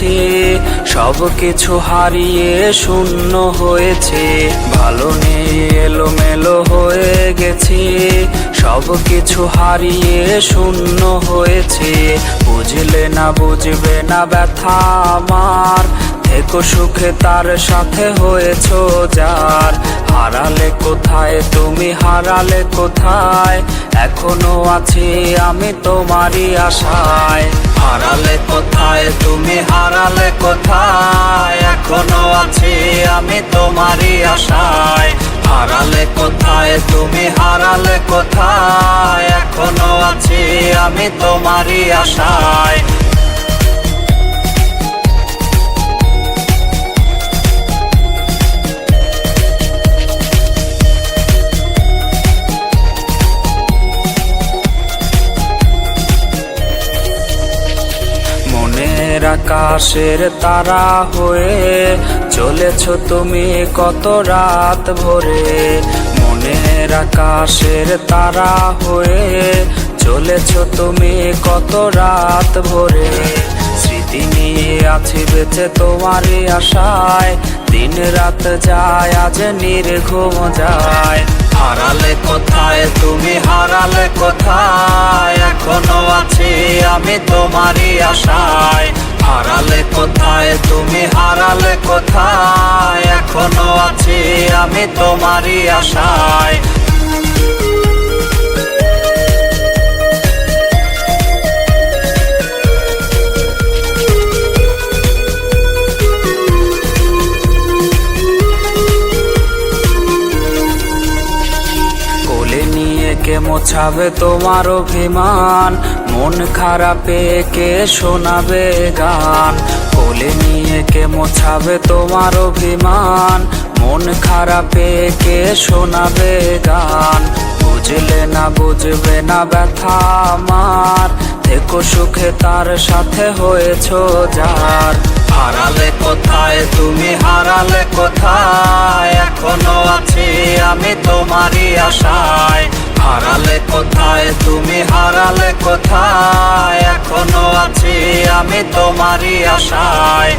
গেছি, সব কিছু হারিয়ে শূন্য হয়েছে। ভালো নেই, এলোমেলো হয়ে গেছি, সব কিছু হারিয়ে শূন্য হয়েছে। বুঝলে না, বুঝবে না ব্যথা আমার, থেকো সুখে তার সাথে হয়েছো যার। হারালে কোথায় তুমি, হারালে কোথায়, এখনো আছি আমি তোমারই আশায়। হারালে কোথায় তুমি, হারালে কোথায়, এখনো আছি আমি তোমারই আশায়। হারালে কোথায় তুমি, হারালে কোথায়, এখনো আছি আমি তোমারই আশায়। আকাশের তারা হয়ে চলেছ তুমি কত রাত ভরে। মনের আকাশের তারা হয়ে চলেছ তুমি কত রাত ভরে। স্মৃতি নিয়ে আছি বেঁচে তোমারই আশায়, দিন রাত যায় আজ নির্ঘুম যায়। হারালে কোথায় তুমি, হারালে কোথায়, এখনো আছি আমি তোমারই আশায়। হারালে কোথায় তুমি, হারালে কোথায়, এখনো আছি আমি তোমারই আশায়। কে মোছাবে তোমার অভিমান, মন খারাপে কে শোনাবে গান। কোলে নিয়ে কে মোছাবে তোমার অভিমান, মন খারাপে কে শোনাবে গান। বুঝলে না, বুঝবে না ব্যথা আমার, থেকো সুখে তার সাথে হয়েছো যার। হারালে কোথায় তুমি, হারালে কোথায়, এখনো আছি আমি তোমারই আশায়। হারালে কোথায় তুমি, হারালে কোথায়, এখনো আছি আমি তোমারই আশায়।